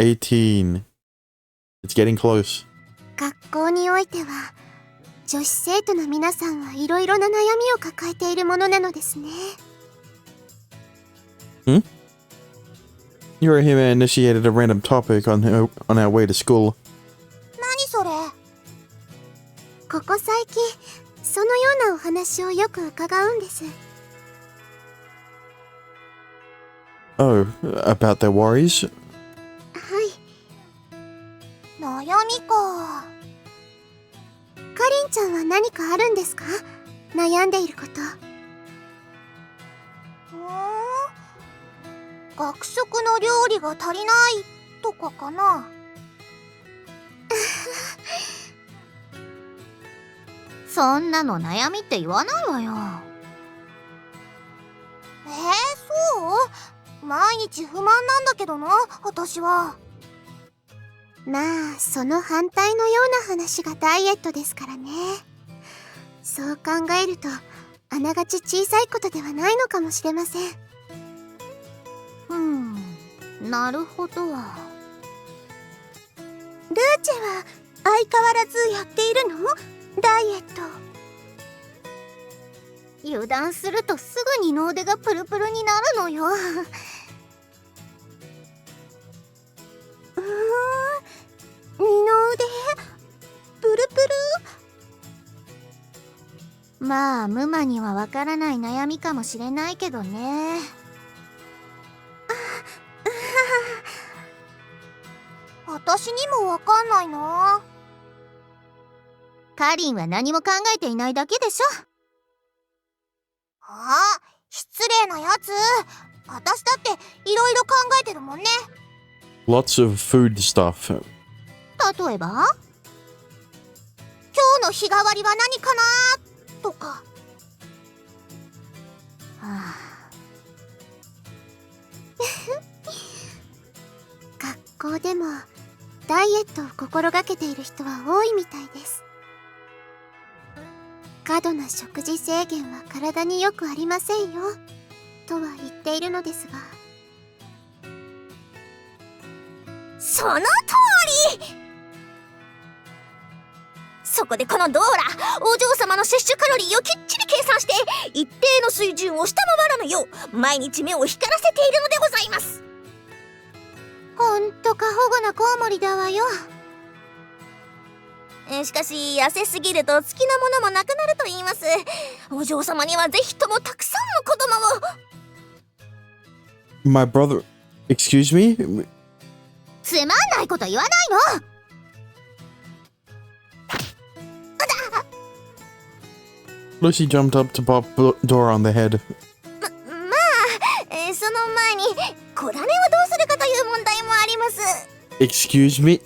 18. It's getting close. 学校においては女子生徒の皆さんはいろいろな悩みを抱えているものなのですね。Yorihime initiated a random topic on our way to school. 何それ？ここ最近そのようなお話をよく伺うんです。Oh, about their worries? はい。悩みか。かりんちゃんは何かあるんですか？悩んでいること。学食の料理が足りないとかかな。そんなの悩みって言わないわよ。そう？毎日不満なんだけどな、私は。まあ、その反対のような話がダイエットですからね。そう考えると、あながち小さいことではないのかもしれません。なるほど。ルーチェは相変わらずやっているの？ダイエット。油断するとすぐ二の腕がプルプルになるのよ。二の腕プルプル。まあムマにはわからない悩みかもしれないけどね。私にもわかんないな。カリンは何も考えていないだけでしょ。失礼なやつ。私だっていろいろ考えてるもんね。Lots of food stuff. 例えば？今日の日替わりは何かなとか。学校でもダイエットを心がけている人は多いみたいです。過度な食事制限は体によくありませんよとは言っているのですが。その通り。そこでこのドーラ、お嬢様の摂取カロリーをきっちり計算して一定の水準を下回らぬよう毎日目を光らせているのでございます。ほんと過保護なコウモリだわよ。しかし痩せすぎると好きなものもなくなると言います。お嬢様にはぜひともたくさんの子供を。 My brother... Excuse me? つまんないこと言わないの。Lucy jumped up to pop Dora on the head. まあ、その前に子種をどうするかという問題もあります。 Excuse me?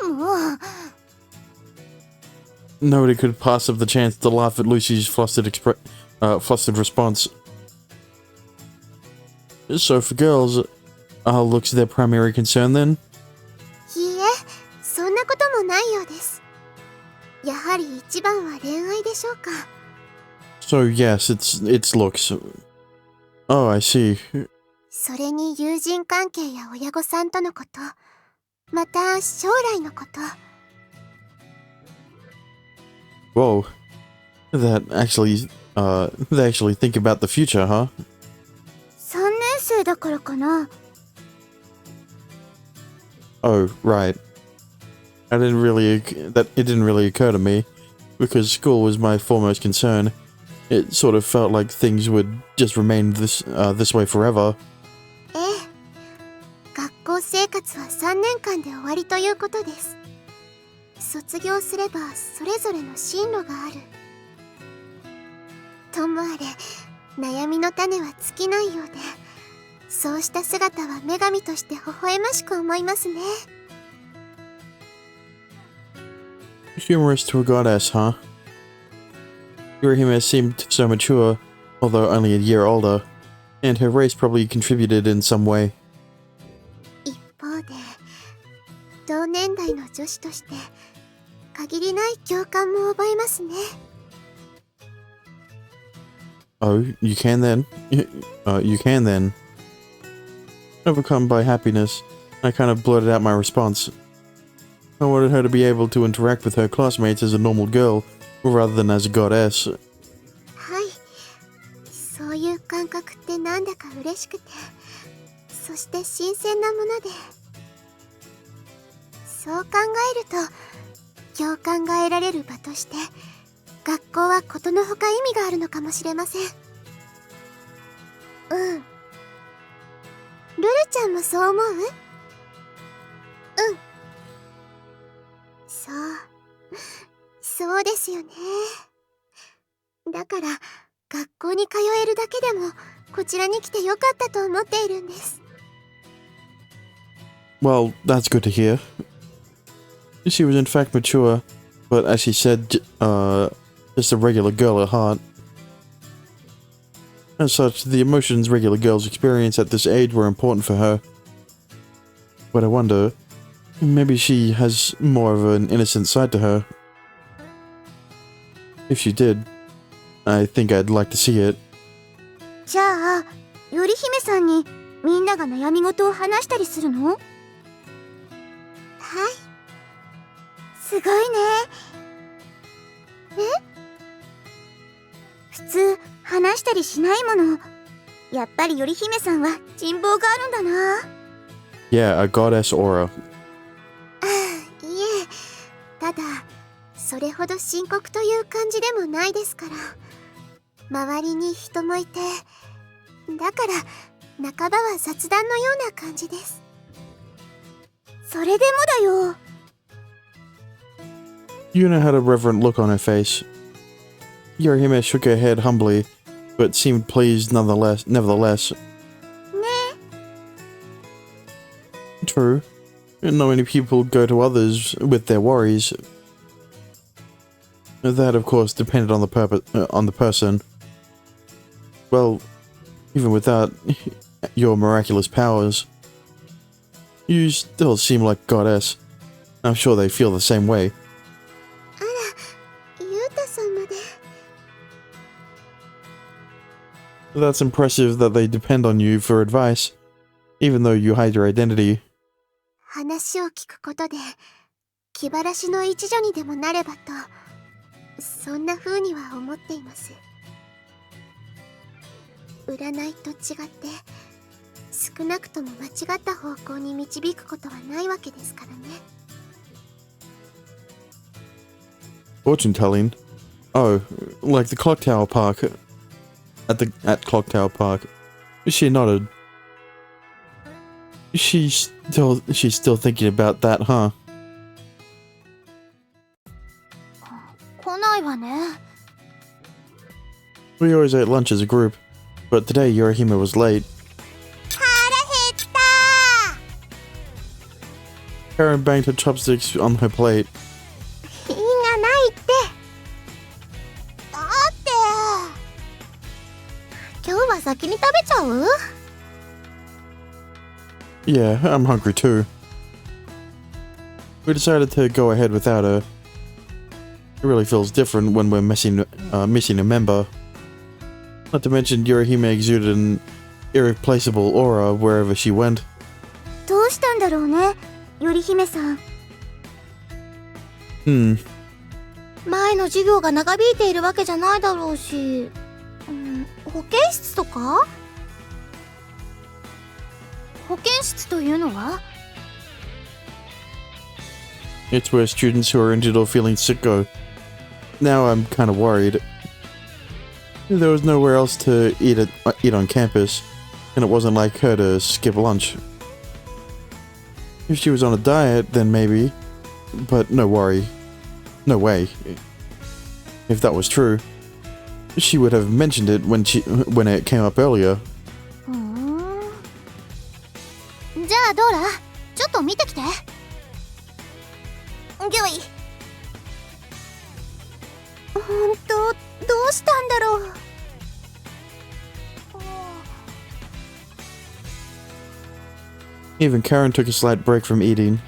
もう Nobody could pass up the chance to laugh at Lucy's flustered response. So for girls, looks their primary concern then? いいえ、そんなこともないようです。やはり一番は恋愛でしょうか。So yes, it's looks. Oh, I see. それに友人関係や親御さんとのこと、また将来のこと。Whoa. They actually think about the future, huh? 3年生だからかな。Oh, right. It didn't really occur to me, because school was my foremost concern. It sort of felt like things would just remain this way forever. ええ、学校生活は3年間で終わりということです。卒業すればそれぞれの進路がある。ともあれ、悩みの種は尽きないようで、そうした姿は女神として微笑ましく思いますね。Humorous to a goddess, huh? Yorihime seemed so mature, although only a year older, and her race probably contributed in some way. 一方で、同年代の女子として限りない共感も覚えますね。Oh, you can then? You can then? Overcome by happiness, I kind of blurted out my response. I wanted her to be able to interact with her classmates as a normal girl, rather than as a goddess. はい、そういう感覚ってなんだか嬉しくて、そして新鮮なもので、そう考えると共感が得られる場として学校はことのほか意味があるのかもしれません。うん。ルルちゃんもそう思う？うん。そうですよね。だから学校に通えるだけでもこちらに来てよかったと思っているんです。Well, that's good to hear. She was in fact mature, but as she said, just a regular girl at heart. As such, the emotions regular girls experience at this age were important for her. But I wonder, maybe she has more of an innocent side to her. If she did, I think I'd like to see it. じゃあ、より姫さんにみんなが悩み事を話したりするの？はい。すごいね。普通話したりしないもの。やっぱりより姫さんは人望があるんだな。Yeah, a goddess aura. いえ、ただそれほど深刻という感じでもないですから。周りに人もいて、だから半ばは雑談のような感じです。それでもだよ。Yuna had a reverent look on her face. Yorihime shook her head humbly, but seemed pleased nevertheless. True. Not many people go to others with their worries. That, of course, depended on the person. Well, even without your miraculous powers, you still seem like a goddess. I'm sure they feel the same way. ゆうたさんまで。That's impressive that they depend on you for advice, even though you hide your identity. 話を聞くことで気晴らしの一助にでもなればと、そんな風には思っています。占いと違って少なくとも間違った方向に導くことはないわけですからね。Fortune telling? Oh, like the clock tower park. At Clock Tower Park. She nodded. She's still thinking about that, huh? 来ないわね。We always ate lunch as a group, but today Yorihime was late. 腹減った Karen banged her chopsticks on her plate. ー。品がないって。だって今日は先に食べちゃう？ Yeah, I'm hungry too. We decided to go ahead without her. It really feels different when we're missing a member. Not to mention Yorihime exuded an irreplaceable aura wherever she went. どうしたんだろうね、より姫さん。前の授業が長引いているわけじゃないだろうし、保健室とか？保健室というのは？ It's where students who are injured or feeling sick go. Now I'm kind of worried. There was nowhere else to eat on campus, and it wasn't like her to skip lunch. If she was on a diet, then maybe. But no worry. No way. If that was true, she would have mentioned it when it came up earlier. じゃあドーラ、ちょっと見てきて。ギョイ。どうしたんだろう。Even Karen took a slight break from eating.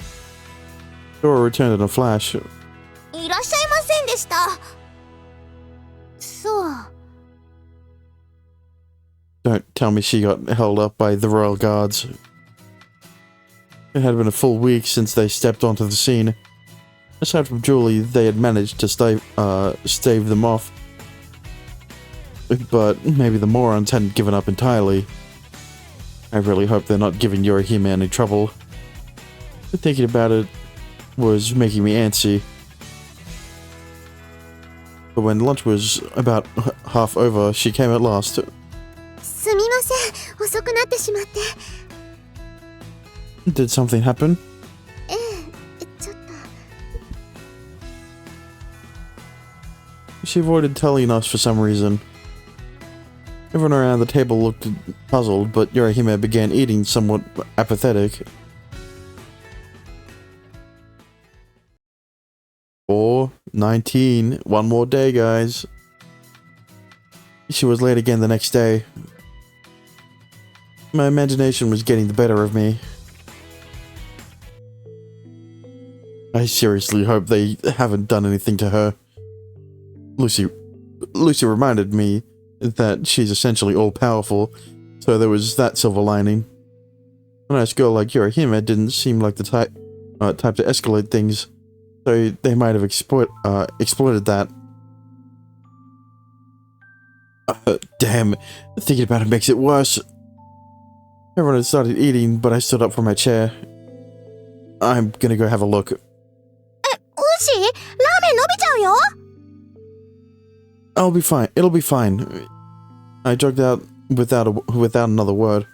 Dora returned in a flash. いらっしゃいませんでした。そう。Don't tell me she got held up by the royal guards. It had been a full week since they stepped onto the scene. Aside from Julie, they had managed to stave them off. But maybe the morons hadn't given up entirely. I really hope they're not giving Yorihime any trouble. Thinking about it was making me antsy. But when lunch was about half over, she came at last. すみません、遅くなってしまって。 Did something happen? ええ、ちょっと。 She avoided telling us for some reason. Everyone around the table looked puzzled, but Yorihime began eating somewhat apathetic. 4:19. One more day, guys. She was late again the next day. My imagination was getting the better of me. I seriously hope they haven't done anything to her. Lucy reminded me that she's essentially all-powerful, so there was that silver lining. A nice girl like Yorihime didn't seem like the type to escalate things, so they might have exploited that. Damn, thinking about it makes it worse. Everyone had started eating, but I stood up from my chair. I'm gonna go have a look. ウシ、ラーメン伸びちゃうよ。 I'll be fine. It'll be fine. I jogged out without another word.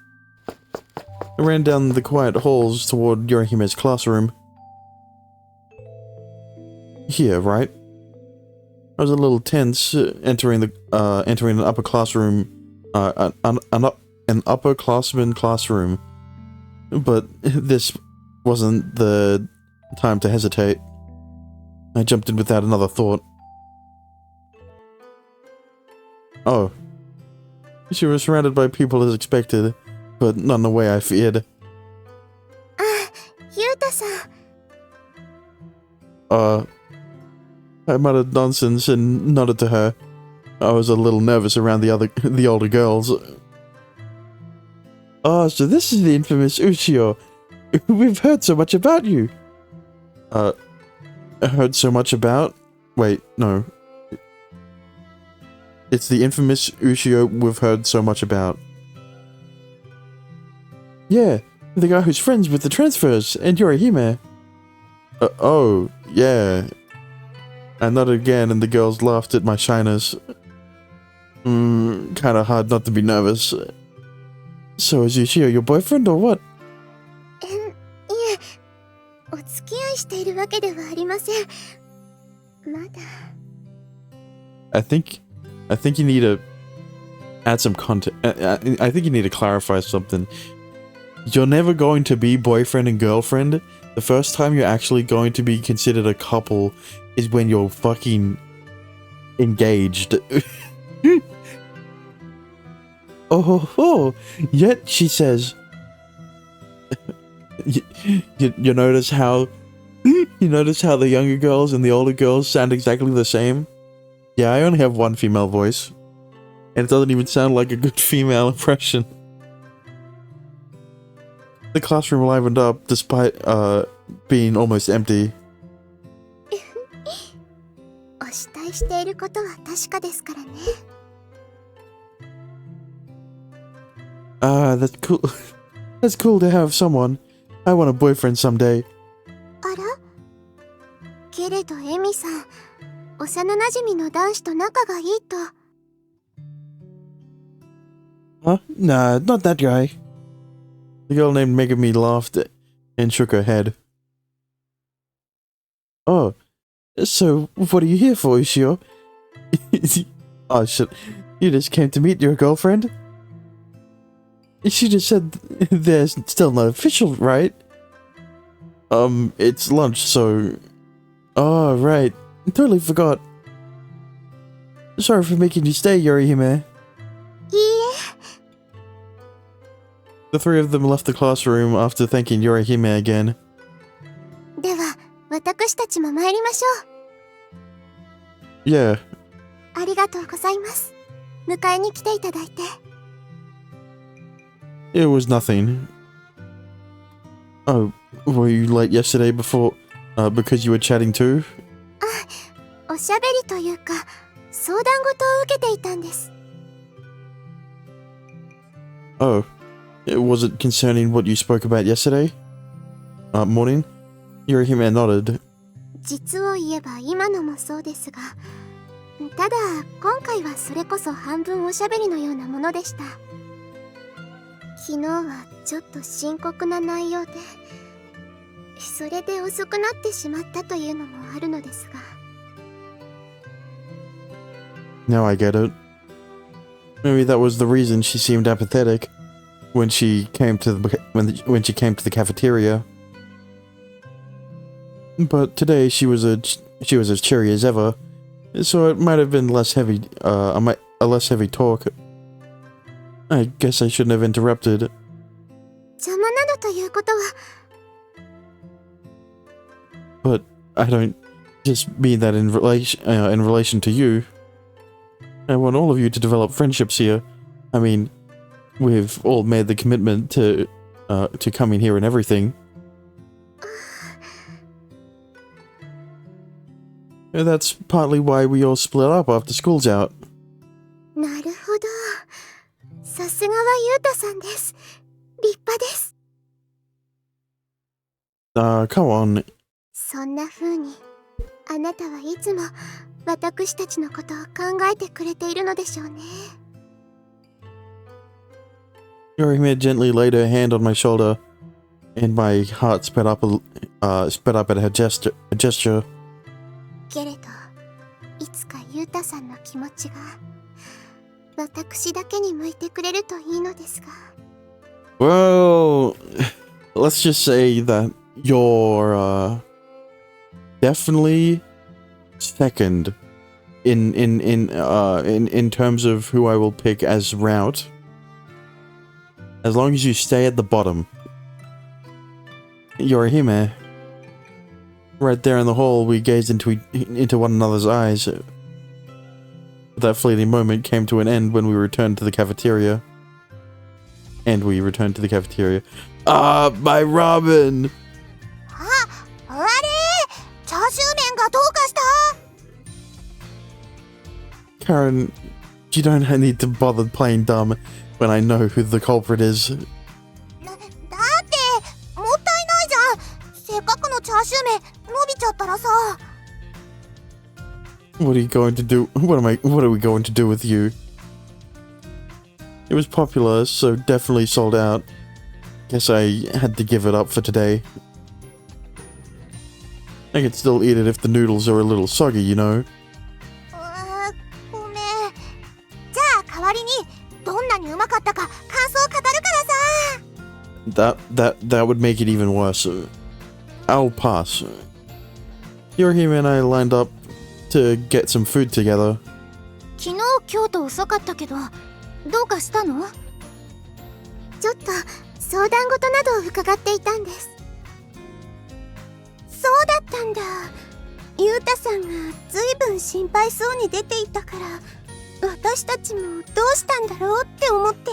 I ran down the quiet halls toward Yorihime's classroom. Here, right? I was a little tense entering an upper classroom, an upperclassman classroom, but this wasn't the time to hesitate. I jumped in without another thought. Oh. She was surrounded by people as expected, but not in the way I feared. あ、ユウタさん。 I muttered nonsense and nodded to her. I was a little nervous around the older girls. Oh, so this is the infamous Ushio. We've heard so much about you. Heard so much about? Wait, no. It's the infamous Ushio we've heard so much about. Yeah, the guy who's friends with the transfers and Yorihime. Oh, yeah. I nodded again and the girls laughed at my shyness. Kinda hard not to be nervous. So is Ushio your boyfriend or what? いえ、お付き合いしているわけではありません。まだ。 I think you need to add some content. I think you need to clarify something. You're never going to be boyfriend and girlfriend. The first time you're actually going to be considered a couple is when you're fucking engaged. Oh, yet she says, you notice how the younger girls and the older girls sound exactly the same? Yeah, I only have one female voice, and it doesn't even sound like a good female impression. The classroom livened up despite being almost empty. お慕いしていることは確かですからね。 That's cool. That's cool to have someone. I want a boyfriend someday. あら？けれどエミさん、幼馴染の男子と仲がいいと。 Huh? Nah, not that guy. The girl named Megami laughed and shook her head. Oh, so what are you here for, Ushio? Oh shit, you just came to meet your girlfriend? She just said there's still not official, right? It's lunch, so... Oh, right. Totally forgot. Sorry for making you stay, Yorihime. いいえ。 The three of them left the classroom after thanking Yorihime again. では、私たちも参りましょう。 Yeah. ありがとうございます。迎えに来ていただいて。 It was nothing. Oh, were you late yesterday because you were chatting too? おしゃべりというか、相談事を受けていたんです。Oh, was it concerning what you spoke about yesterday? Morning? Yorihime nodded. 実を言えば今のもそうですが、ただ今回はそれこそ半分おしゃべりのようなものでした。昨日はちょっと深刻な内容で、それで遅くなってしまったというのもあるのですが。Now I get it. Maybe that was the reason she seemed apathetic when she came to the cafeteria. But today she was as cheery as ever, so it might have been a less heavy talk. I guess I shouldn't have interrupted. 邪魔などということは。But I don't just mean that in relation to you. I want all of you to develop friendships here. I mean, we've all made the commitment to coming here and everything. That's partly why we all split up after school's out. なるほど。さすがはユータさんです。立派です。Come on. そんな風に、あなたはいつも私たちのことを考えてくれているのでしょうね。Yorihime gently laid her hand on my shoulder, and my heart sped up at her gesture. けれど、いつかユータさんの気持ちが私だけに向いてくれるといいのですが。Well, let's just say that you're definitely second in terms of who I will pick as route. As long as you stay at the bottom. Yorihime. Right there in the hall, we gazed into one another's eyes. That fleeting moment came to an end when we returned to the cafeteria. Ah, my ramen! あれ、チャーシュー麺がどうかした？ Karen, you don't need to bother playing dumb when I know who the culprit is. だってもったいないじゃん。せっかくのチャーシュー麺伸びちゃったらさ。What are you going to do? What are we going to do with you? It was popular, so definitely sold out. Guess I had to give it up for today. I could still eat it if the noodles are a little soggy, you know. ごめん。じゃあ代わりにどんなにうまかったか感想を語るからさ。That would make it even worse. I'll pass. Yorihime and I lined up to get some food together. 昨日京都遅かったけどどうかしたの？ちょっと相談事などを伺っていたんです。そうだったんだ。ユータさんがずいぶん心配そうに出ていたから私たちもどうしたんだろうって思って。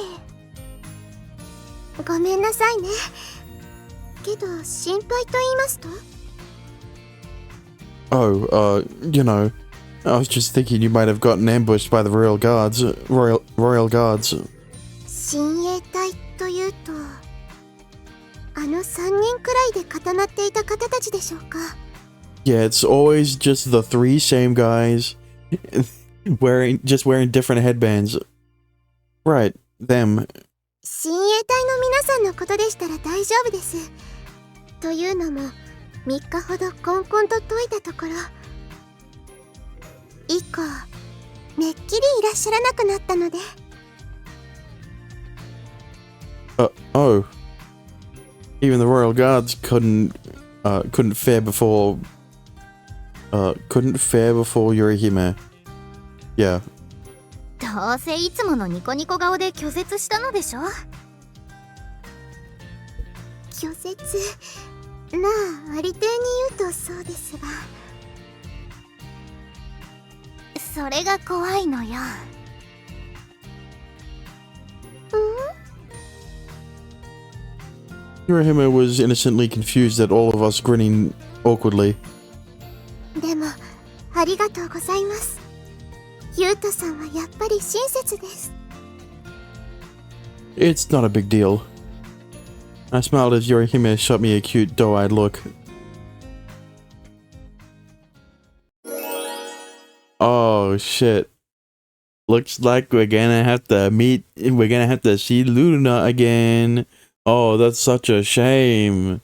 ごめんなさいね。けど心配と言いますと？ Oh, you know, I was just thinking you might have gotten ambushed by the royal guards. 親衛隊というと、あの3人くらいで固まっていた方たちでしょうか。Yeah, it's always just the three same guys wearing different headbands. Right, them. 親衛隊の皆さんのことでしたら大丈夫です。というのも、3日ほどコンコンと解いたところ、以降、めっきりいらっしゃらなくなったので。Oh. Even the royal guards couldn't fare before Yorihime. Yeah. どうせいつものニコニコ顔で拒絶したのでしょ？拒絶。まあ、ありていに言うとそうですが。それが怖いのよ。Hirohime was innocently confused at all of us grinning awkwardly. でもありがとうございます。ゆうとさんはやっぱり親切です。 It's not a big deal. I smiled as Yorihime shot me a cute, doe-eyed look. Oh shit. Looks like we're gonna have to see Luna again. Oh, that's such a shame.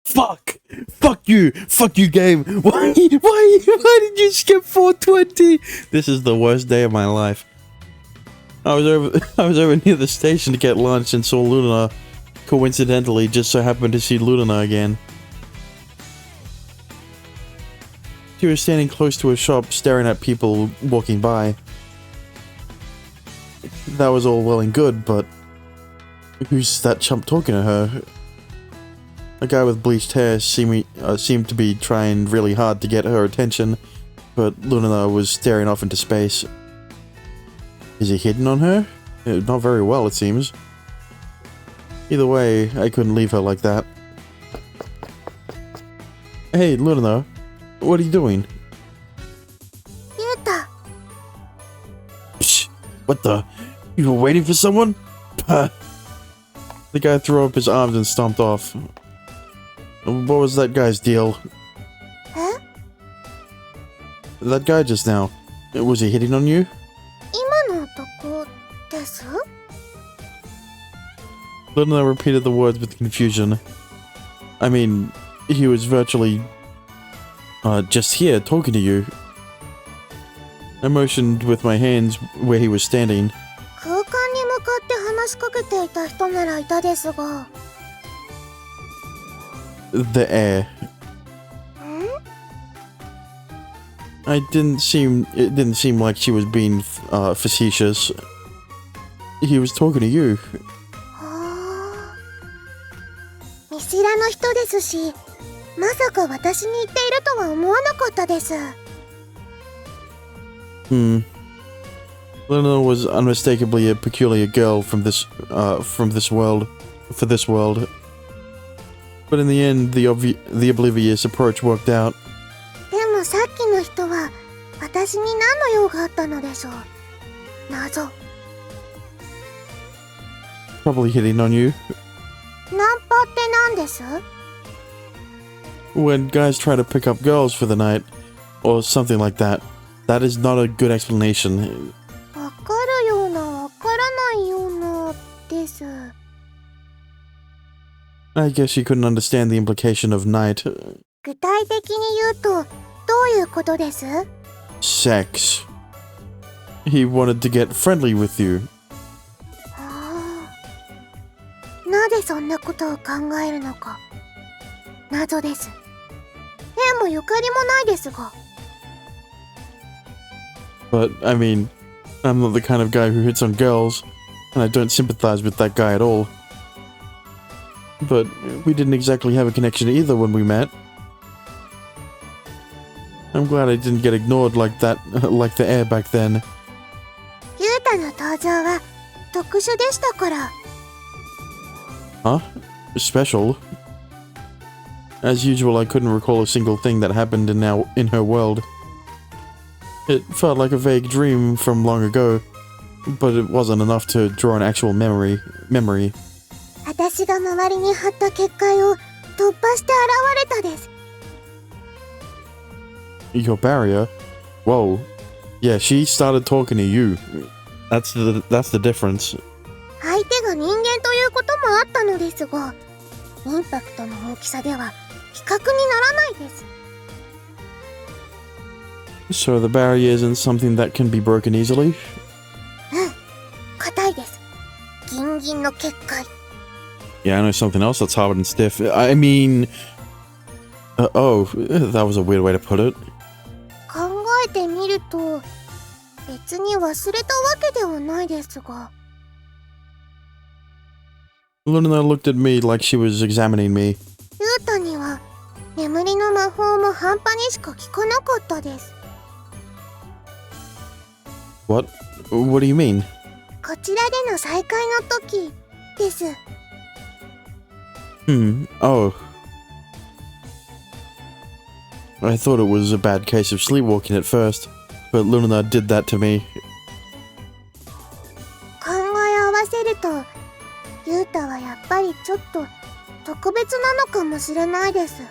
Fuck! Fuck you! Fuck you, game! Why did you skip 420? This is the worst day of my life. I was over near the station to get lunch and saw Luna. Coincidentally, just so happened to see Luna again. She was standing close to a shop, staring at people walking by. That was all well and good, but who's that chump talking to her? A guy with bleached hair seemed to be trying really hard to get her attention, but Luna was staring off into space. Is he hitting on her? Not very well, it seems. Either way, I couldn't leave her like that. Hey, Luna, what are you doing? ゆうと、 Psh, what the? You were waiting for someone? Pah. The guy threw up his arms and stomped off. What was that guy's deal? え？ That guy just now. Was he hitting on you? 今の男です？ Luna repeated the words with confusion. I mean, he was virtually just here talking to you. I motioned with my hands where he was standing. 空間に向かって話しかけていた人ならいたですが。 The air. ん？ It didn't seem like she was being facetious. He was talking to you. はあ。見知らぬ人ですし、まさか私に言っているとは思わなかったです。 Luna was unmistakably a peculiar girl from this world. But in the end, the oblivious approach worked out. でもさっきの人は私に何の用があったのでしょう。謎。 Probably hitting on you. ナンパって何です？ When guys try to pick up girls for the night, or something like that, that is not a good explanation. わかるようなわからないようなです。 I guess she couldn't understand the implication of night. 具体的に言うとどういうことです？ Sex. He wanted to get friendly with you. はあ。なぜそんなことを考えるのか謎です。縁もゆかりもないですが。 But, I mean, I'm not the kind of guy who hits on girls, and I don't sympathize with that guy at all. But we didn't exactly have a connection either when we met. I'm glad I didn't get ignored like that, like the air back then. ユータの登場は特殊でしたから。 Huh? Special? As usual, I couldn't recall a single thing that happened in her world. It felt like a vague dream from long ago, but it wasn't enough to draw an actual memory. 私が周りに貼った結界を突破して現れたです。 Your barrier? Whoa. Yeah, she started talking to you. That's the difference. 相手が人間ということもあったのですが、インパクトの大きさでは比較にならないです。 So the barrier isn't something that can be broken easily? 硬いです。ギンギンの結界。 Yeah, I know something else that's hard and stiff. I mean... oh, that was a weird way to put it. 考えてみると、別に忘れたわけではないですが。 Luna looked at me like she was examining me. ユータには眠りの魔法も半端にしか効かなかったです。 What? What do you mean? 考こちらでの再会の時です。Oh. I thought it was a bad case of sleepwalking at first, but Luna did that to me. 考え合わせると、ユータはやっぱりちょっと特別なのかもしれないです。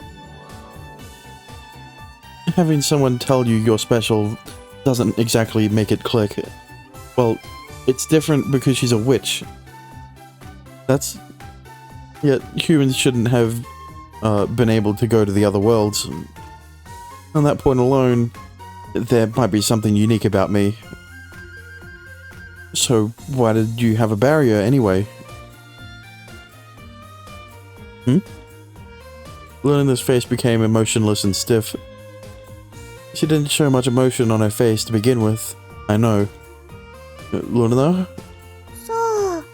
Having someone tell you you're special doesn't exactly make it click. Well, it's different because she's a witch. Yet humans shouldn't have been able to go to the other worlds. On that point alone, there might be something unique about me. So why did you have a barrier anyway? Luna's face became emotionless and stiff. She didn't show much emotion on her face to begin with. I know. Luna? そう、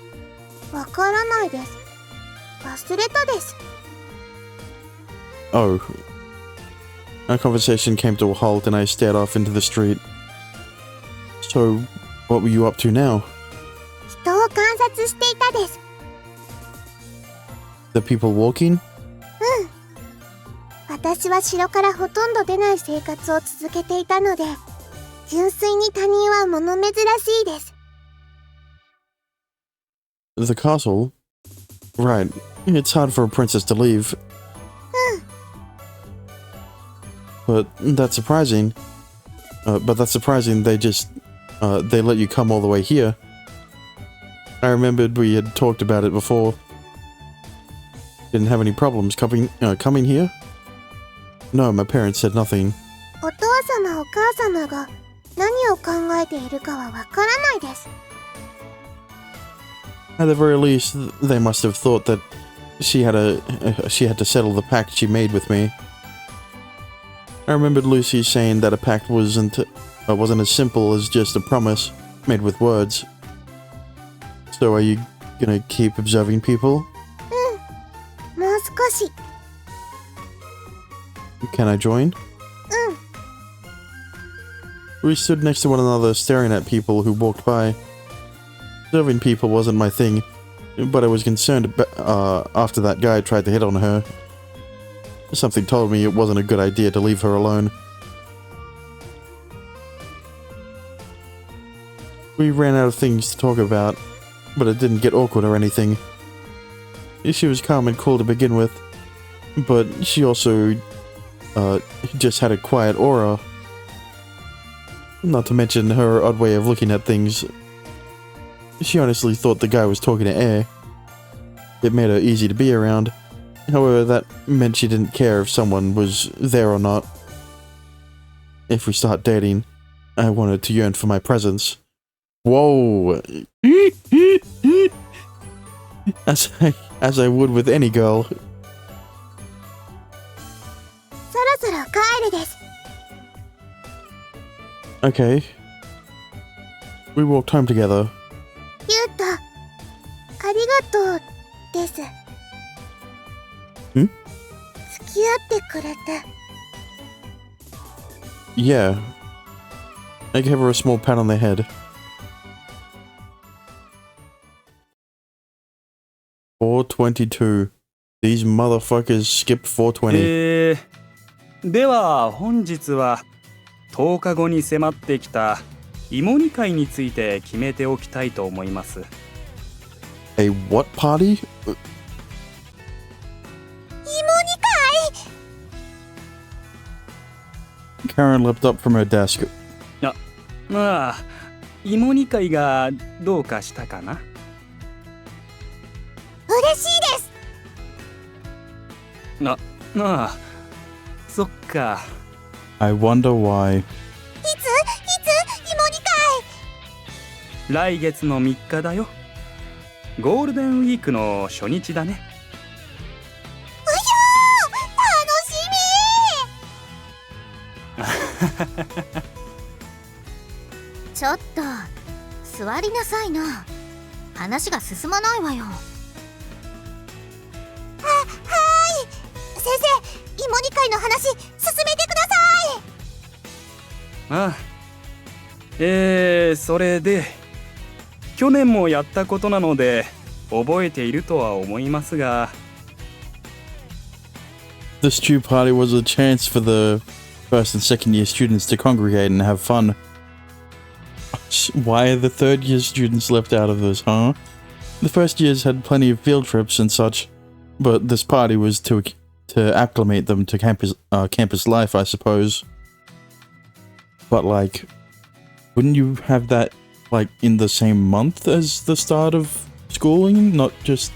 わからないです。忘れたです。Oh. Our conversation came to a halt and I stared off into the street. So, what were you up to now? 人を観察していたです。The people walking? 私は城からほとんど出ない生活を続けていたので、純粋に他人は物珍しいです。The castle? Right. It's hard for a princess to leave. But that's surprising. They let you come all the way here. I remembered we had talked about it before. Didn't have any problems coming here? No, my parents said nothing. お父様お母様が何を考えているかはわからないです。At the very least, they must have thought that she had to settle the pact she made with me. I remembered Lucy saying that a pact wasn't as simple as just a promise made with words. So are you gonna keep observing people? もう少し。Can I join? We stood next to one another staring at people who walked by. Observing people wasn't my thing, but I was concerned after that guy tried to hit on her. Something told me it wasn't a good idea to leave her alone. We ran out of things to talk about, but it didn't get awkward or anything. She was calm and cool to begin with, but she also just had a quiet aura. Not to mention her odd way of looking at things. She honestly thought the guy was talking to air. It made her easy to be around. However, that meant she didn't care if someone was there or not. If we start dating, I wanted to yearn for my presence. Whoa! As I would with any girl. そろそろ帰るです。Okay. We walked home together. ユータ、ありがとうです。ん？付き合ってくれて。Yeah. I gave her a small pat on the head. 422. These motherfuckers skipped 420. では本日は10日後に迫ってきた芋煮会について決めておきたいと思います。A what party? 芋煮会 Karen leapt up from her desk. まあ芋煮会がどうかしたかな。嬉しいです。ああ、そっか。I wonder why. いつ芋煮会。来月の3日だよ。ゴールデンウィークの初日だね。楽しみちょっと座りなさいな。話が進まないわよ。先生、芋煮会の話進めてください。ああ、それで去年もやったことなので覚えているとは思いますが。The stew party was a chance for the first and second year students to congregate and have fun. Why are the third year students left out of this, huh? The first years had plenty of field trips and such, but this party was to acclimate them to campus life, I suppose. But like, wouldn't you have that like in the same month as the start of schooling, not just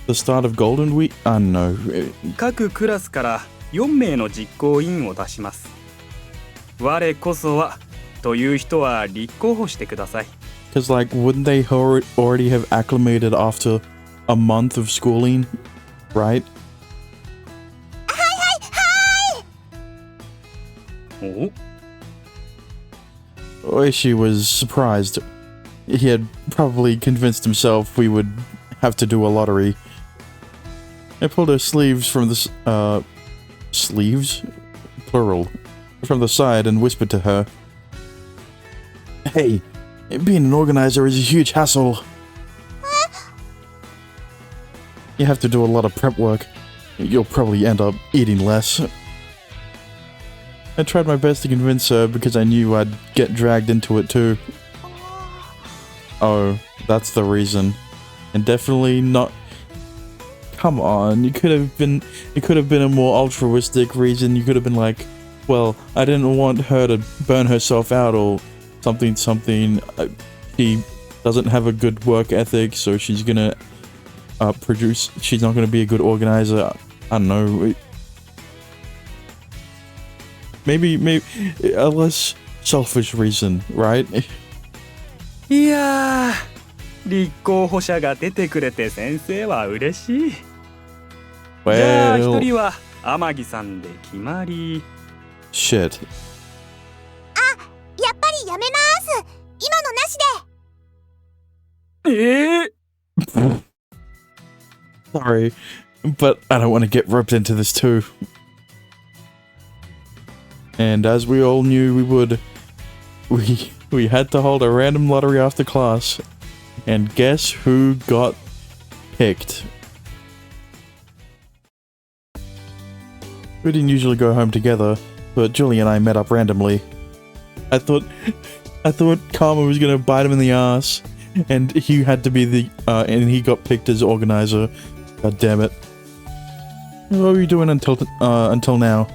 the start of Golden Week? I don't know. 各クラスから4名の実行委員を出します。我こそはという人は立候補してください。Because like, wouldn't they already have acclimated after a month of schooling, right? お Oishi was surprised. He had probably convinced himself we would have to do a lottery. I pulled her sleeves from the sleeves? Plural. From the side and whispered to her. Hey, being an organizer is a huge hassle. You have to do a lot of prep work. You'll probably end up eating less. I tried my best to convince her because I knew I'd get dragged into it too. Oh, that's the reason. And definitely not... Come on, it could have been a more altruistic reason. You could have been like, well, I didn't want her to burn herself out or something. She doesn't have a good work ethic, so she's gonna she's not gonna be a good organizer. I don't know. Maybe a less selfish reason, right? いやー、立候補者が出てくれて先生は嬉しい。じゃあ一人は天城さんで決まり。Shit. やっぱりやめます。今のなしで。Sorry, but I don't want to get roped into this too. And as we all knew we would, we had to hold a random lottery after class. And guess who got picked? We didn't usually go home together, but Julie and I met up randomly. I thought Karma was gonna bite him in the ass, and he had to be and he got picked as organizer. God damn it. What were you doing until now?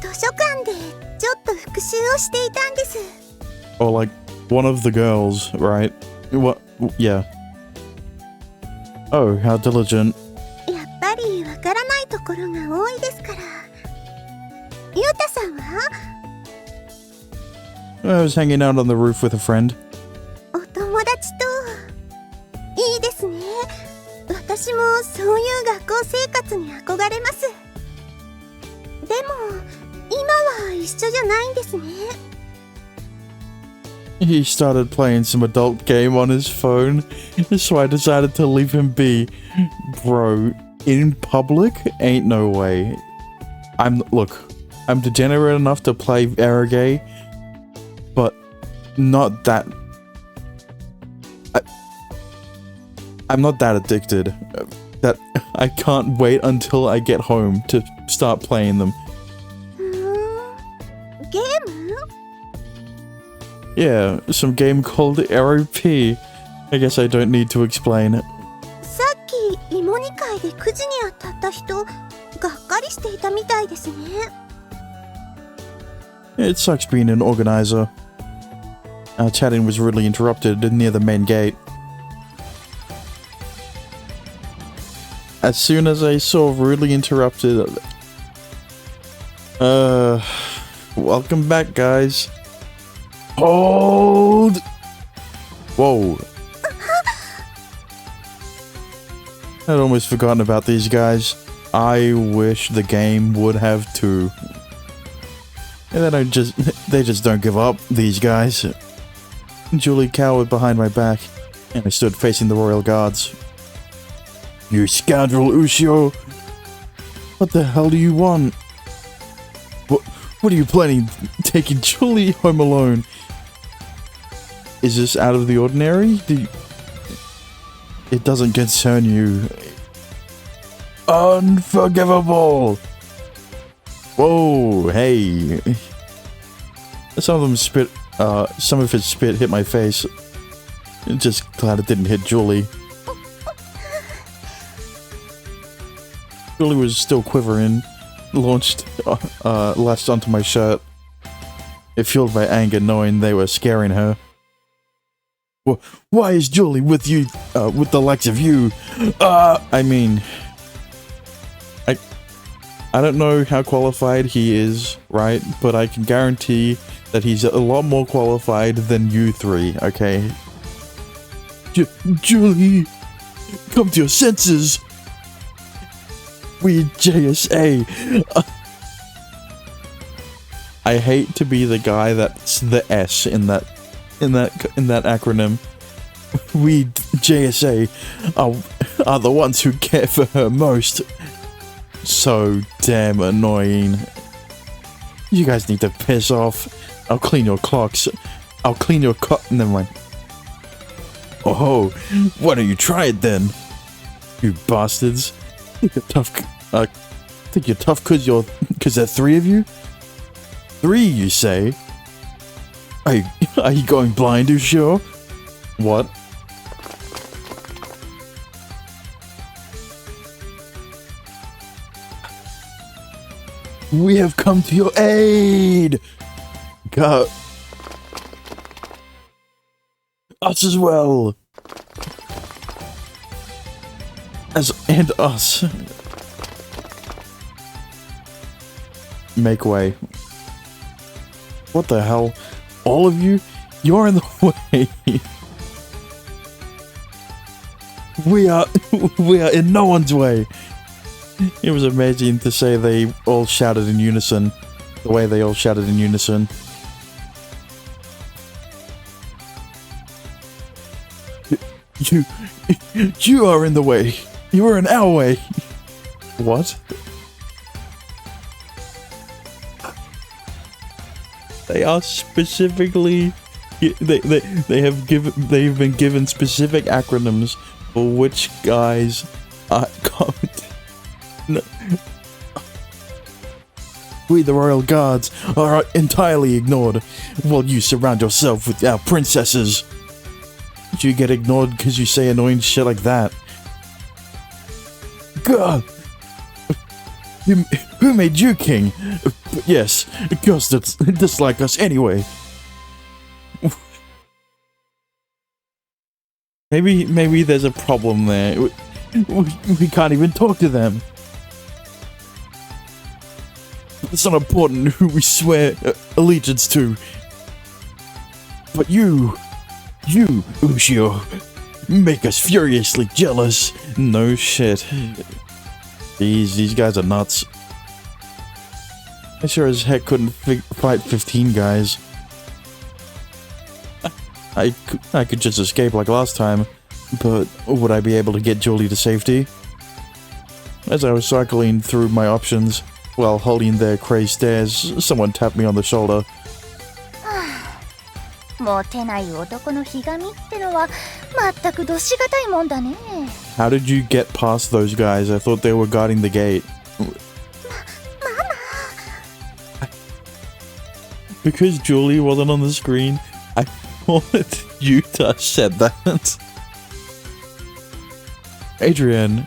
図書館でちょっと復習をしていたんです。 Or like one of the girls, right? What? Yeah. Oh, how diligent. やっぱりわからないところが多いですから。ゆうたさんは？ I was hanging out on the roof with a friend. お友達と。いいですね。私もそういう学校生活に憧れます。でも今は一緒じゃないんですね。He started playing some adult game on his phone, so I decided to leave him be. Bro, in public? Ain't no way. Look, I'm degenerate enough to play Aragay, but not that... I'm not that addicted that I can't wait until I get home to start playing them. ゲーム？ Yeah, some game called ROP. I guess I don't need to explain. さっき芋煮会でくじに当たった人、がっかりしていたみたいですね。It sucks being an organizer. Our chatting was rudely interrupted near the main gate. As soon as I saw rudely interrupted... welcome back, guys. Hold! Whoa. I'd almost forgotten about these guys. I wish the game would have too. And they just don't give up, these guys. Julie cowered behind my back, and I stood facing the royal guards. You scoundrel, Ushio! What the hell do you want? What are you planning, taking Julie home alone? is this out of the ordinary? It doesn't concern you. Unforgivable! Whoa, hey. Some of his spit hit my face. Just glad it didn't hit Julie. Julie was still quivering, latched onto my shirt. It fueled my anger knowing they were scaring her. Why is Julie with you, with the likes of you? I mean... I don't know how qualified he is, right? But I can guarantee that he's a lot more qualified than you three, okay? Julie, come to your senses! We JSA. I hate to be the guy that's the S in that acronym. We JSA are the ones who care for her most. So damn annoying. You guys need to piss off. I'll clean your clocks. I'll clean your never mind. Oh, why don't you try it then? You bastards. Think you're tough cause there are three of you? Three, you say? Are you going blind, you sure? What? We have come to your aid! God. Us as well! And us. Make way. What the hell? All of you? You're in the way. We are in no one's way. It was amazing to say they all shouted in unison. The way they all shouted in unison. You are in the way. You are in our way. What? They are specifically... They've been given specific acronyms for which guys can't... No. We, the Royal Guards, are entirely ignored, while you surround yourself with our princesses. You get ignored because you say annoying shit like that. God! Who made you king? Yes, girls dislike us anyway. Maybe there's a problem there. We can't even talk to them. It's not important who we swear allegiance to. But you, Ushio, make us furiously jealous. No shit. These guys are nuts. I sure as heck couldn't fight 15 guys. I could just escape like last time, but would I be able to get Julie to safety? As I was cycling through my options, while holding their crazed stares, someone tapped me on the shoulder. モテない男のひがみってのは全くどしがたいもんだね。How did you get past those guys? I thought they were guarding the gate. Because Julie wasn't on the screen, I thought Yuta said that. Adrienne.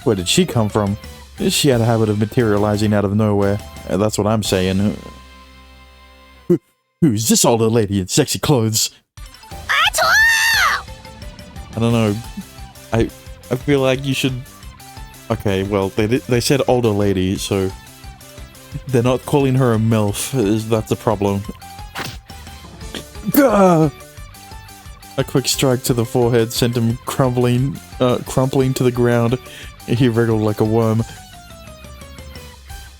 Where did she come from? She had a habit of materializing out of nowhere. That's what I'm saying. Who's this older lady in sexy clothes? I don't know. I feel like you should... Okay, well, they said older lady, so... They're not calling her a MILF. That's a problem. Gah! A quick strike to the forehead sent him crumpling to the ground. He wriggled like a worm.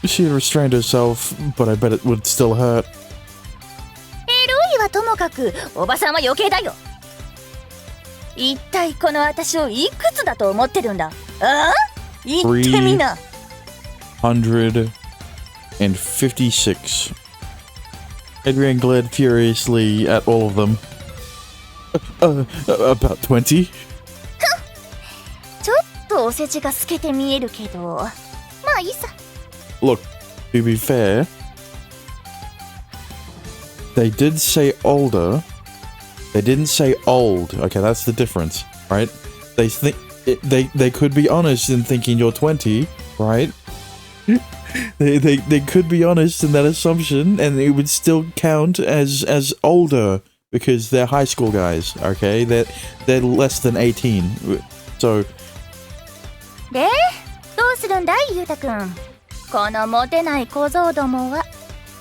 She had restrained herself, but I bet it would still hurt. エロいはともかく、おばさんは余計だよ。一体この私をいくつだと思ってるんだ。ああ？言ってみな。356. Adrian glared furiously at all of them. About 20? ちょっとお世辞が透けて見えるけど、まあいいさ。 Look, to be fair, they did say older. They didn't say old. Okay, that's the difference, right? They think they could be honest in thinking you're 20, right? they could be honest in that assumption, and it would still count as older because they're high school guys. Okay, they're less than 18. So で、どうするんだい、ゆうたくん。このモテない小僧どもは。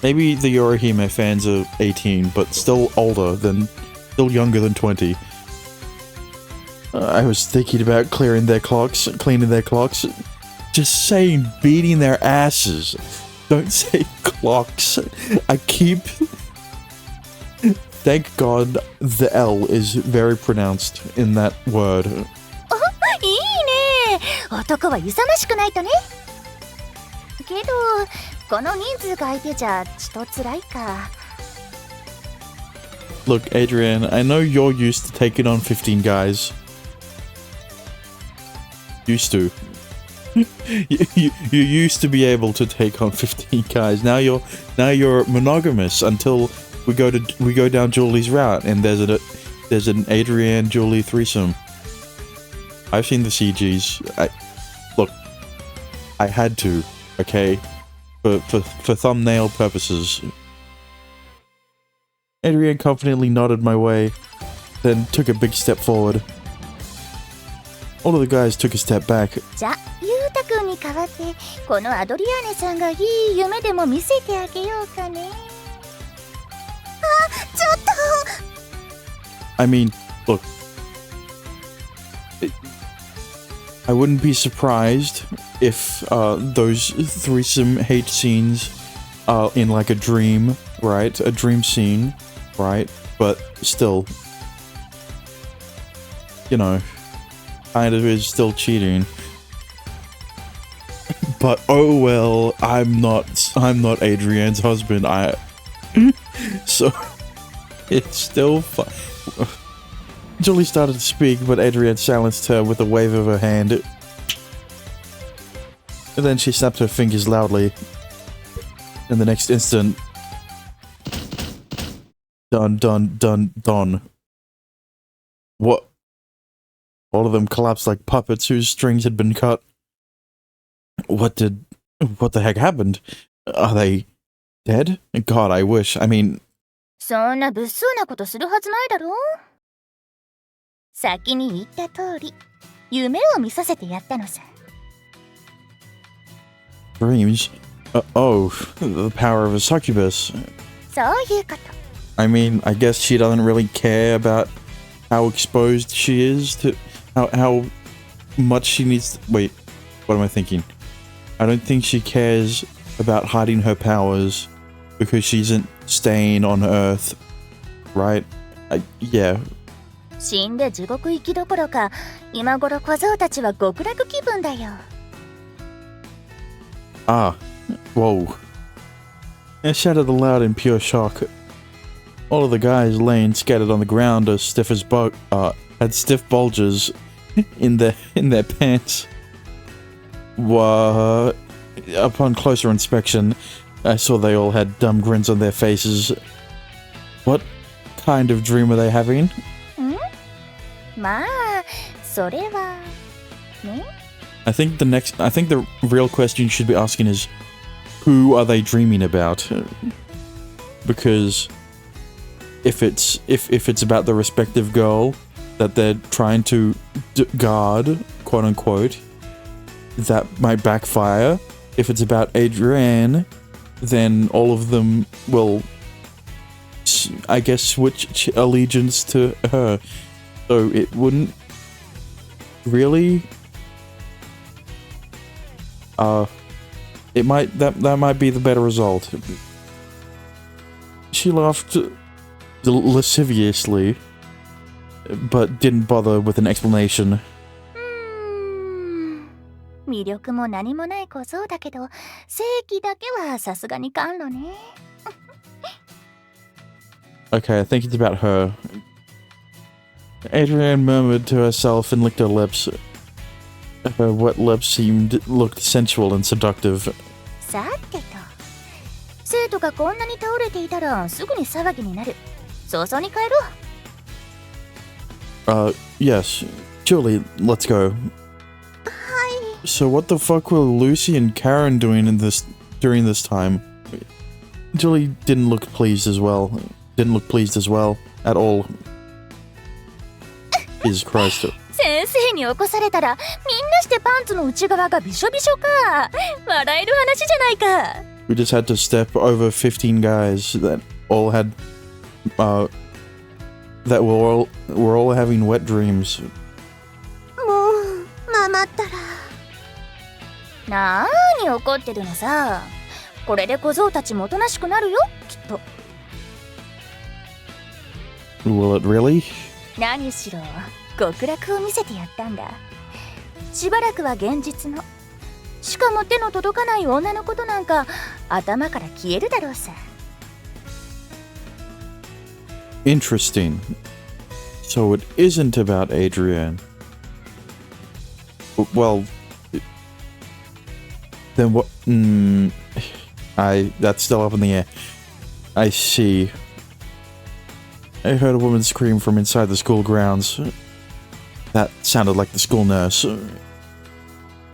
maybe the Yorihime fans are 18, but still younger than 20. I was thinking about cleaning their clocks. Just saying beating their asses. Don't say clocks. I keep... Thank God the L is very pronounced in that word. いいね。男は勇ましくないとね。けど、この人数が相手じゃちとつらいか。 Look, Adrian, I know you're used to taking on 15 guys. Used to. you used to be able to take on 15 guys. Now you're monogamous until we go down Julie's route, and there's an Adrian Julie threesome. I've seen the CGs. I had to, okay, for thumbnail purposes. Adrian confidently nodded my way, then took a big step forward. All of the guys took a step back. じゃ、ゆうたくんに代わって、このアドリアーネさんがいい夢でも見せてあげようかね。ちょっと I mean, look. I wouldn't be surprised if those threesome hate scenes are in like a dream, right? A dream scene, right? But still, you know, kind of is still cheating. But oh well, I'm not Adrian's husband. So it's still fun. Julie started to speak, but Adrian silenced her with a wave of her hand. And then she snapped her fingers loudly. In the next instant, dun dun dun dun. What? All of them collapsed like puppets whose strings had been cut. What the heck happened? Are they dead? God, I wish. I mean... そんな物騒なことするはずないだろう。先に言った通り、夢を見させてやったのさ。Dreams? Oh, the power of a succubus. そういうこと。I mean, I guess she doesn't really care about how exposed she is to... How much she needs... Wait, what am I thinking? I don't think she cares about hiding her powers because she isn't staying on Earth, right? Yeah. 死んで地獄行きどころか、今頃小僧たちは極楽気分だよ。Ah, whoa. I shouted aloud in pure shock. All of the guys laying scattered on the ground are stiff as had stiff bulges in their pants. What? Upon closer inspection, I saw they all had dumb grins on their faces. What kind of dream are they having? まあ、それはね。I think the real question you should be asking is, who are they dreaming about? Because if it's about the respective girl that they're trying to guard, quote unquote, that might backfire. If it's about Adrienne, then all of them will, I guess, switch allegiance to her. So it wouldn't really. It might that might be the better result. She laughed lasciviously, but didn't bother with an explanation. 魅力も何もない小僧だけど、正気だけはさすがに甘露ね。Okay, I think it's about her. Adrienne murmured to herself and licked her lips. Her wet lips looked sensual and seductive. さてと、生徒がこんなに倒れていたらすぐに騒ぎになる。早々に帰ろう。Yes. Julie, let's go. Hi. So what the fuck were Lucy and Karen doing during this time? Julie didn't look pleased as well. At all. Jesus Christ. 先生に起こされたらみんなしてパンツの内側がびしょびしょか。笑える話じゃないか。We just had to step over 15 guys that all had, that were all having wet dreams. もうママったら。なーに怒ってるのさ。これで小僧たちもおとなしくなるよ、きっと。Will it really? 何しろ極楽を見せてやったんだ。しばらくは現実の、しかも手の届かない女のことなんか頭から消えるだろうさ。Interesting. So it isn't about Adrienne. Well, then what? That's still up in the air. I see. I heard a woman scream from inside the school grounds. That sounded like the school nurse.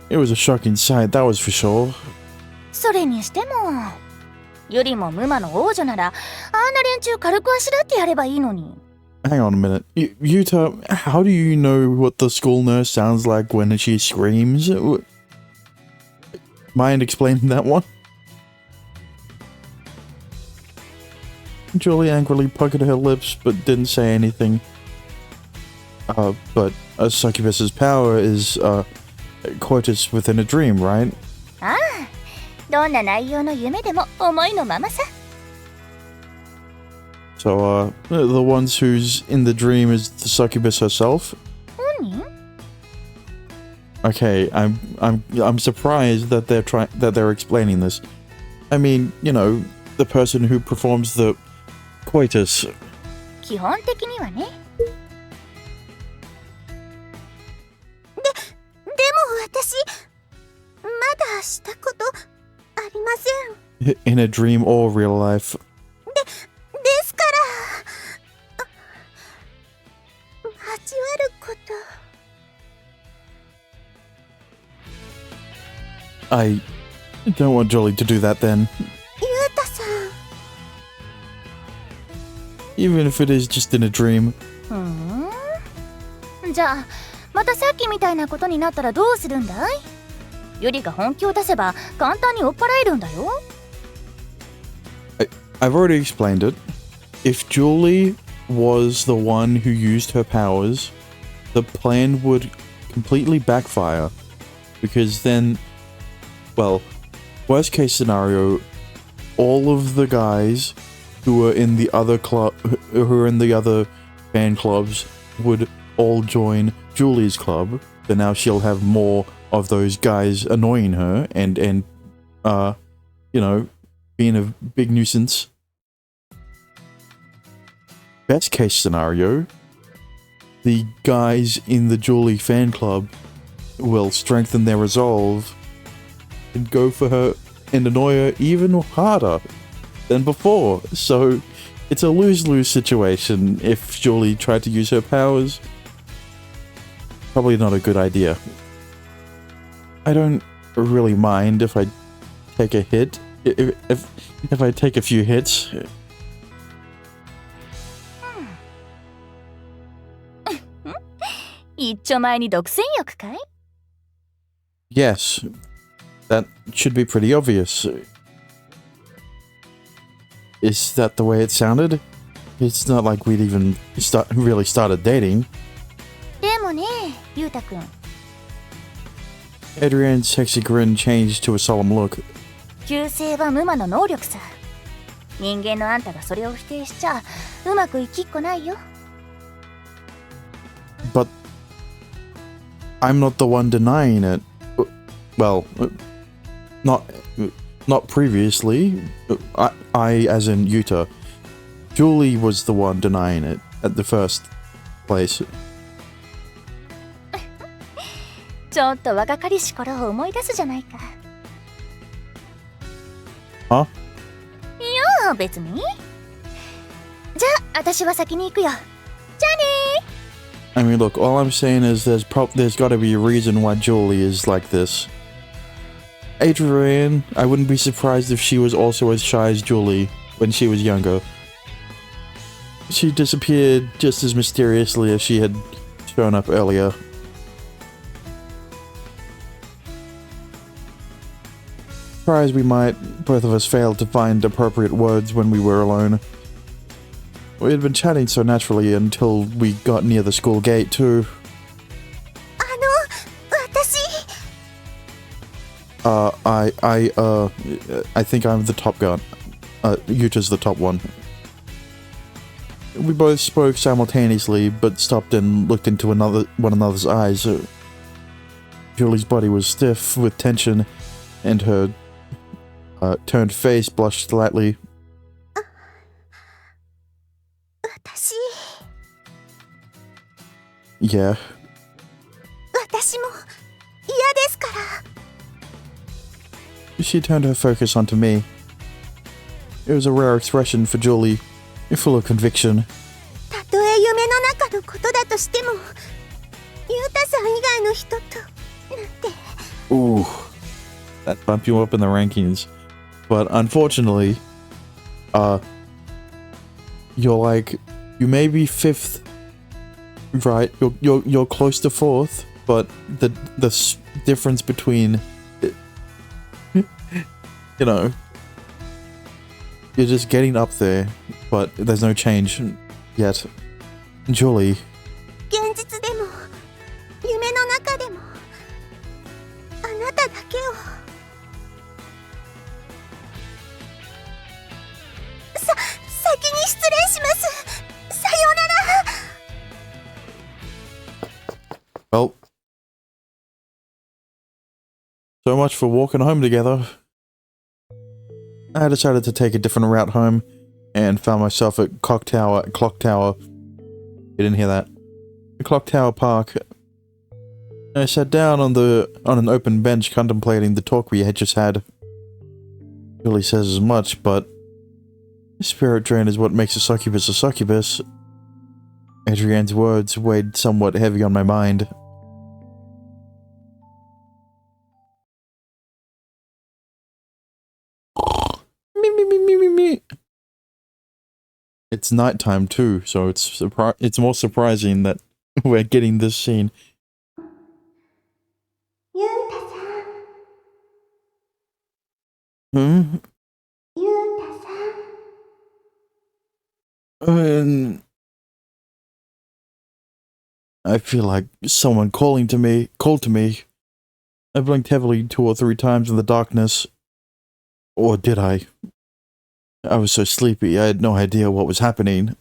It was a shocking sight, that was for sure. それにしても、よりもムマの王女なら、あんな連中軽くあしらってやればいいのに。Hang on a minute. Yuta, how do you know what the school nurse sounds like when she screams? Mind explaining that one? Julie angrily puckered her lips but didn't say anything. But a succubus's power is, coitus within a dream, right? ああ、どんな内容の夢でも思いのままさ。So, the ones who's in the dream is the succubus herself? 何? Okay, I'm surprised that they're explaining this. I mean, you know, the person who performs the coitus. 基本的にはね。でも私まだしたことありません。 In a dream or real life. ですから交わること。 I don't want Julie to do that then. ゆうたさん。 Even if it is just in a dream. じゃあまたさっきみたいなことになったらどうするんだい？ユリが本気を出せば簡単に追っ払えるんだよ。I've already explained it. If Julie was the one who used her powers, the plan would completely backfire. Because then, well, worst case scenario, all of the guys who are in the other fan clubs would all join Julie's club. But now she'll have more of those guys annoying her and you know, being a big nuisance. Best case scenario, the guys in the Julie fan club will strengthen their resolve and go for her and annoy her even harder than before. So it's a lose-lose situation. If Julie tried to use her powers, probably not a good idea. I don't really mind if I take a hit. If I take a few hits. Yes, that should be pretty obvious. Is that the way it sounded? It's not like we'd even really started dating. でもね、ゆうたくん。 Adrienne's sexy grin changed to a solemn look. 旧姓は無魔の能力さ。人間のあんたがそれを否定しちゃうまくいきっこないよ。 But I'm not the one denying it. Well, not previously. I as in Yuta. Julie was the one denying it at the first place. ちょっと若かりし頃を思い出すじゃないか。は？いや、別に。じゃあ、私は先に行くよ。じゃあねー。 I mean, look, all I'm saying is there's gotta be a reason why Julie is like this. Adrienne, I wouldn't be surprised if she was also as shy as Julie when she was younger. She disappeared just as mysteriously as she had shown up earlier. Try as we might, both of us failed to find appropriate words when we were alone. We had been chatting so naturally until we got near the school gate, too. 私 I think I'm the top gun. Yuta's the top one. We both spoke simultaneously, but stopped and looked into one another's eyes. Julie's body was stiff with tension, and her turned face blushed slightly. 私 Yeah. 私も嫌ですから She turned her focus onto me. It was a rare expression for Julie, full of conviction. たとえ夢の中のことだとしてもゆうたさん以外の人となんて Ooh. That bumped you up in the rankings. But unfortunately, you're like, you may be 5th, right? You're close to 4th, but the difference between, you know, you're just getting up there, but there's no change yet. Julie. 現実でも夢の中でもあなただけを先に失礼します。さようなら。 Well, so much for walking home together. I decided to take a different route home and found myself at Clock Tower. You didn't hear that? The Clock Tower Park. I sat down on an open bench contemplating the talk we had just had. Julie says as much, but spirit drain is what makes a succubus a succubus. Adrienne's words weighed somewhat heavy on my mind. Me. It's nighttime too, so it's more surprising that we're getting this scene. ゆうたさん Hmm? ゆうたさん I feel like someone called to me. I blinked heavily 2 or 3 times in the darkness. Or did I? I was so sleepy, I had no idea what was happening.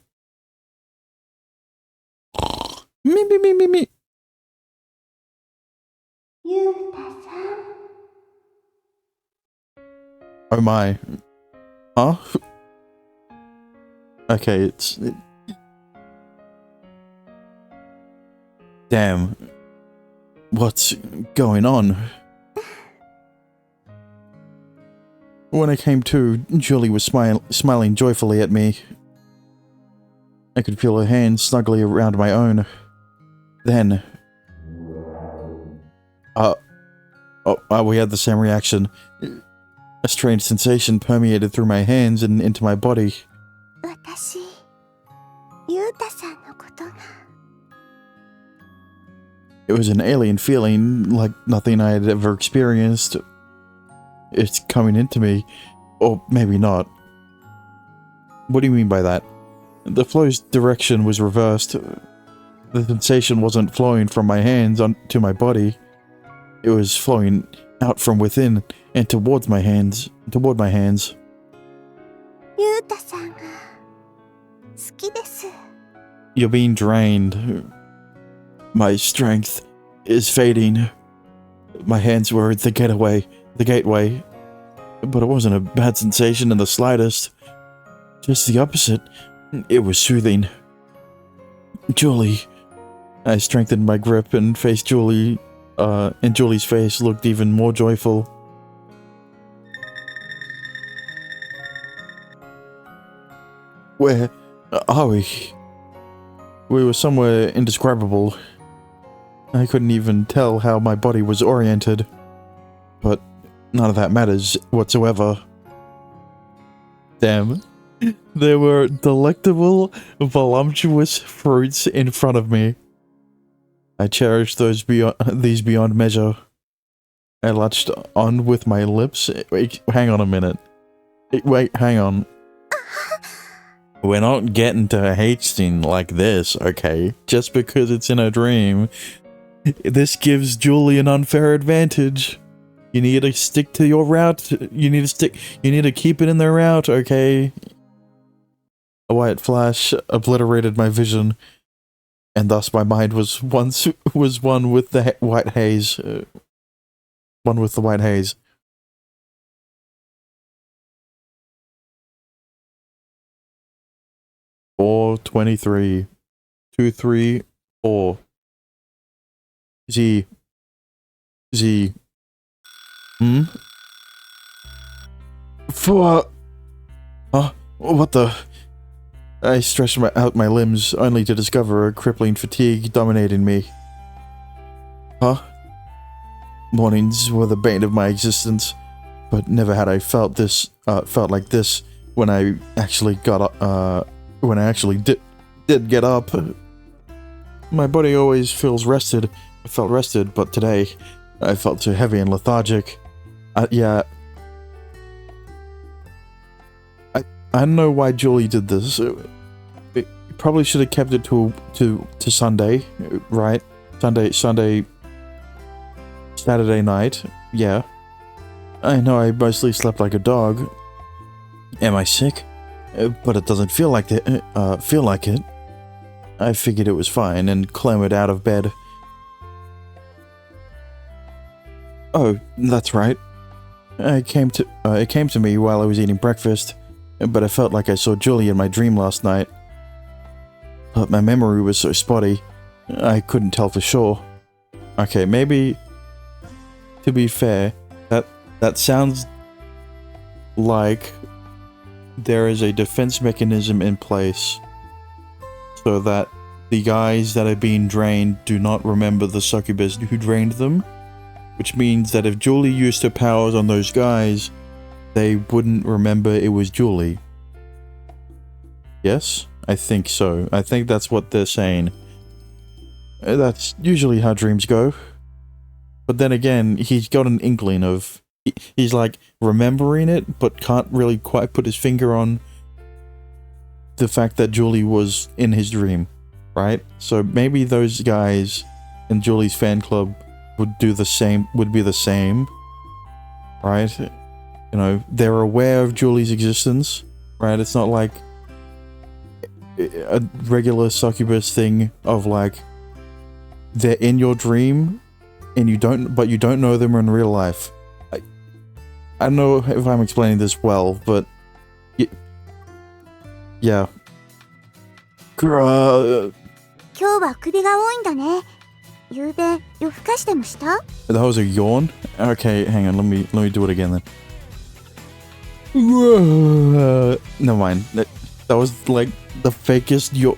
Me. ゆうたさん Oh my. Huh? Okay, Damn. What's going on? When I came to, Julie was smiling joyfully at me. I could feel her hands snugly around my own. Then... we had the same reaction. A strange sensation permeated through my hands and into my body. 私ゆうたさんのことが It was an alien feeling, like nothing I had ever experienced. It's coming into me. Or maybe not. What do you mean by that? The flow's direction was reversed. The sensation wasn't flowing from my hands onto my body. It was flowing out from within and toward my hands. ゆうたさんが好きです You're being drained. My strength is fading. My hands were at the gateway, but it wasn't a bad sensation in the slightest. Just the opposite. It was soothing. Julie. I strengthened my grip and faced Julie, and Julie's face looked even more joyful. Where are we? We were somewhere indescribable. I couldn't even tell how my body was oriented. But none of that matters whatsoever. Damn. There were delectable, voluptuous fruits in front of me. I cherished these beyond measure. I latched on with my lips. Wait, hang on a minute. Wait, hang on. We're not getting to Hastings like this, okay? Just because it's in a dream. This gives Julie an unfair advantage. You need to stick to your route. You need to keep it in the route, okay? A white flash obliterated my vision, and thus my mind was one with the white haze. One with the white haze. Four 23 2 3 4 Z. For huh? What the? I stretched out my limbs, only to discover a crippling fatigue dominating me. Huh? Mornings were the bane of my existence, but never had I felt like this when I actually did get up. My body always felt rested, but today I felt too heavy and lethargic. Yeah. I don't know why Julie did this. It probably should have kept it to Sunday, right? Saturday night. Yeah. I know I mostly slept like a dog. Am I sick? But it doesn't feel like it. I figured it was fine and clambered out of bed. Oh, that's right. It came to me while I was eating breakfast, but I felt like I saw Julie in my dream last night. But my memory was so spotty, I couldn't tell for sure. Okay, maybe, to be fair, that sounds like there is a defense mechanism in place so that the guys that are being drained do not remember the succubus who drained them, which means that if Julie used her powers on those guys, they wouldn't remember it was Julie. Yes? I think so. I think that's what they're saying. That's usually how dreams go. But then again, he's got an inkling of... He's like remembering it, but can't really quite put his finger on the fact that Julie was in his dream, right? So maybe those guys in Julie's fan club would be the same, right? You know, they're aware of Julie's existence, right? It's not like a regular succubus thing of like they're in your dream and you don't know them in real life. I don't know if I'm explaining this well, but yeah. 今日は首が多いんだね。ゆうべ夜更かしでもした？ That was a yawn? Okay, hang on, let me do it again then. Never mind. That was like the fakest yawn.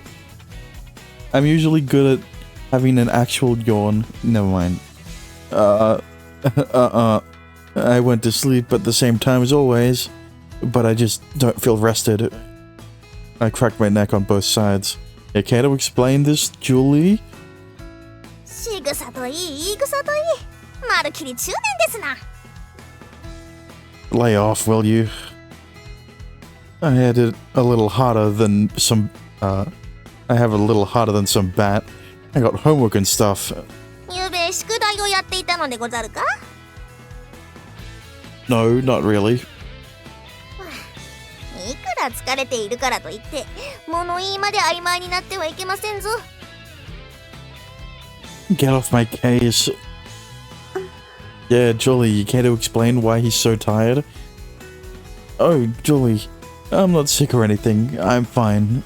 I'm usually good at having an actual yawn. Never mind. I went to sleep at the same time as always, but I just don't feel rested. I cracked my neck on both sides. Yeah, care to explain this, Julie? 仕草といい言い草といいまるきり中年ですな Lay off, will you? I had it a little harder than some, I have a little harder than some bat. I got homework and stuff. ゆうべ宿題をやっていたのでござるか No, not really. いくら疲れているからといって物言いまで曖昧になってはいけませんぞ Get off my case. Yeah, Julie, you care to explain why he's so tired? Oh, Julie, I'm not sick or anything. I'm fine.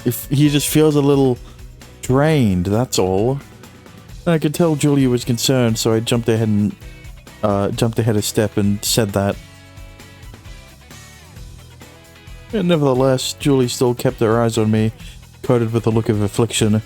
If he just feels a little drained, that's all. I could tell Julia was concerned, so I jumped ahead a step and said that. And nevertheless, Julie still kept her eyes on me, coated with a look of affliction.